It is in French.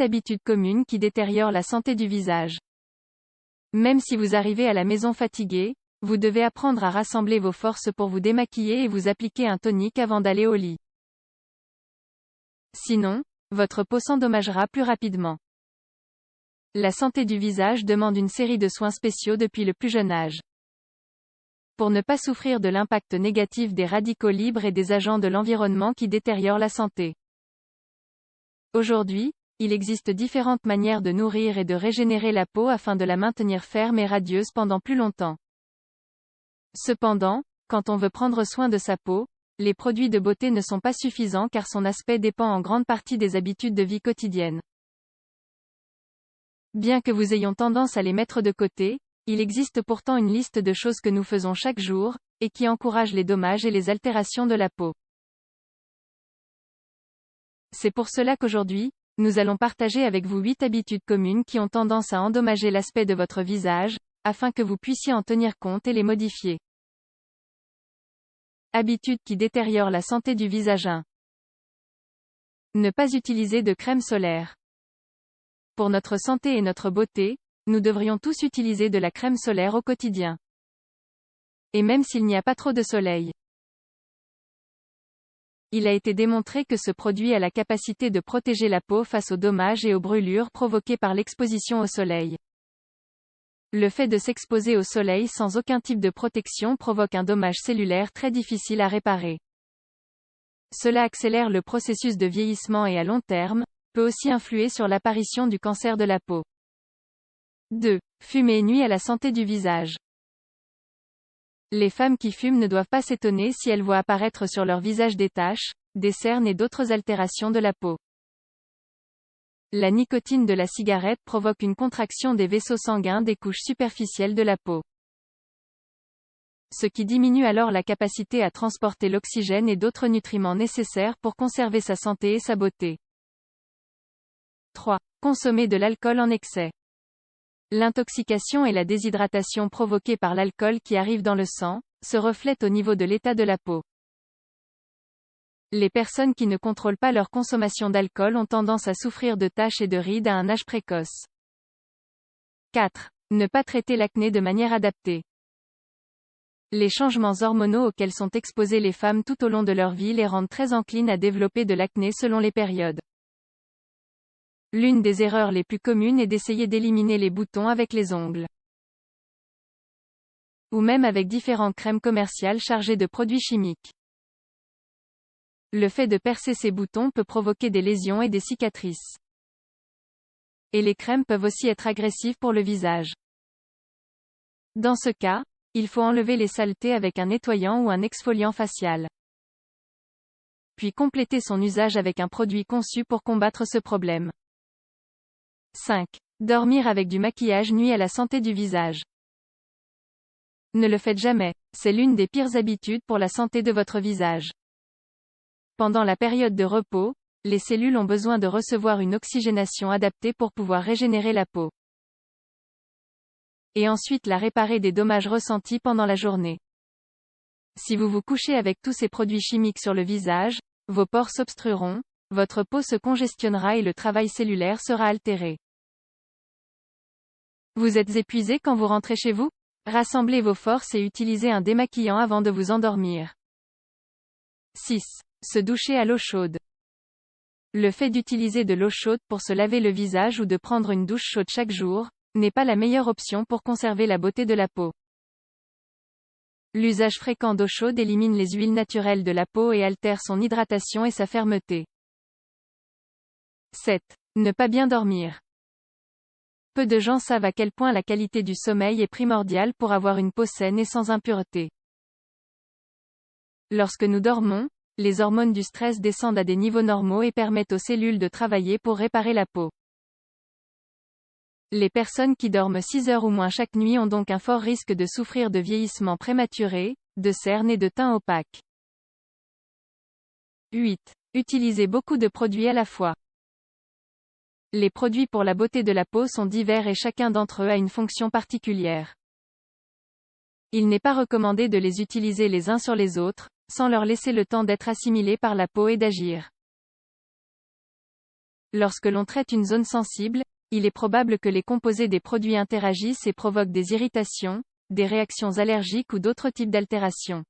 8 habitudes communes qui détériorent la santé du visage. Même si vous arrivez à la maison fatigué, vous devez apprendre à rassembler vos forces pour vous démaquiller et vous appliquer un tonique avant d'aller au lit. Sinon, votre peau s'endommagera plus rapidement. La santé du visage demande une série de soins spéciaux depuis le plus jeune âge. Pour ne pas souffrir de l'impact négatif des radicaux libres et des agents de l'environnement qui détériorent la santé. Aujourd'hui, il existe différentes manières de nourrir et de régénérer la peau afin de la maintenir ferme et radieuse pendant plus longtemps. Cependant, quand on veut prendre soin de sa peau, les produits de beauté ne sont pas suffisants car son aspect dépend en grande partie des habitudes de vie quotidiennes. Bien que vous ayons tendance à les mettre de côté, il existe pourtant une liste de choses que nous faisons chaque jour, et qui encouragent les dommages et les altérations de la peau. C'est pour cela qu'aujourd'hui, nous allons partager avec vous 8 habitudes communes qui ont tendance à endommager l'aspect de votre visage, afin que vous puissiez en tenir compte et les modifier. Habitudes qui détériorent la santé du visage. 1. Ne pas utiliser de crème solaire. Pour notre santé et notre beauté, nous devrions tous utiliser de la crème solaire au quotidien. Et même s'il n'y a pas trop de soleil. Il a été démontré que ce produit a la capacité de protéger la peau face aux dommages et aux brûlures provoquées par l'exposition au soleil. Le fait de s'exposer au soleil sans aucun type de protection provoque un dommage cellulaire très difficile à réparer. Cela accélère le processus de vieillissement et à long terme, peut aussi influer sur l'apparition du cancer de la peau. 2. Fumer nuit à la santé du visage. Les femmes qui fument ne doivent pas s'étonner si elles voient apparaître sur leur visage des taches, des cernes et d'autres altérations de la peau. La nicotine de la cigarette provoque une contraction des vaisseaux sanguins des couches superficielles de la peau. Ce qui diminue alors la capacité à transporter l'oxygène et d'autres nutriments nécessaires pour conserver sa santé et sa beauté. 3. Consommer de l'alcool en excès. L'intoxication et la déshydratation provoquées par l'alcool qui arrive dans le sang, se reflètent au niveau de l'état de la peau. Les personnes qui ne contrôlent pas leur consommation d'alcool ont tendance à souffrir de taches et de rides à un âge précoce. 4. Ne pas traiter l'acné de manière adaptée. Les changements hormonaux auxquels sont exposées les femmes tout au long de leur vie les rendent très enclines à développer de l'acné selon les périodes. L'une des erreurs les plus communes est d'essayer d'éliminer les boutons avec les ongles. Ou même avec différentes crèmes commerciales chargées de produits chimiques. Le fait de percer ces boutons peut provoquer des lésions et des cicatrices. Et les crèmes peuvent aussi être agressives pour le visage. Dans ce cas, il faut enlever les saletés avec un nettoyant ou un exfoliant facial. Puis compléter son usage avec un produit conçu pour combattre ce problème. 5. Dormir avec du maquillage nuit à la santé du visage. Ne le faites jamais, c'est l'une des pires habitudes pour la santé de votre visage. Pendant la période de repos, les cellules ont besoin de recevoir une oxygénation adaptée pour pouvoir régénérer la peau. Et ensuite la réparer des dommages ressentis pendant la journée. Si vous vous couchez avec tous ces produits chimiques sur le visage, vos pores s'obstrueront, votre peau se congestionnera et le travail cellulaire sera altéré. Vous êtes épuisé quand vous rentrez chez vous? Rassemblez vos forces et utilisez un démaquillant avant de vous endormir. 6. Se doucher à l'eau chaude. Le fait d'utiliser de l'eau chaude pour se laver le visage ou de prendre une douche chaude chaque jour, n'est pas la meilleure option pour conserver la beauté de la peau. L'usage fréquent d'eau chaude élimine les huiles naturelles de la peau et altère son hydratation et sa fermeté. 7. Ne pas bien dormir. Peu de gens savent à quel point la qualité du sommeil est primordiale pour avoir une peau saine et sans impureté. Lorsque nous dormons, les hormones du stress descendent à des niveaux normaux et permettent aux cellules de travailler pour réparer la peau. Les personnes qui dorment 6 heures ou moins chaque nuit ont donc un fort risque de souffrir de vieillissement prématuré, de cernes et de teint opaque. 8. Utilisez beaucoup de produits à la fois. Les produits pour la beauté de la peau sont divers et chacun d'entre eux a une fonction particulière. Il n'est pas recommandé de les utiliser les uns sur les autres, sans leur laisser le temps d'être assimilés par la peau et d'agir. Lorsque l'on traite une zone sensible, il est probable que les composés des produits interagissent et provoquent des irritations, des réactions allergiques ou d'autres types d'altérations.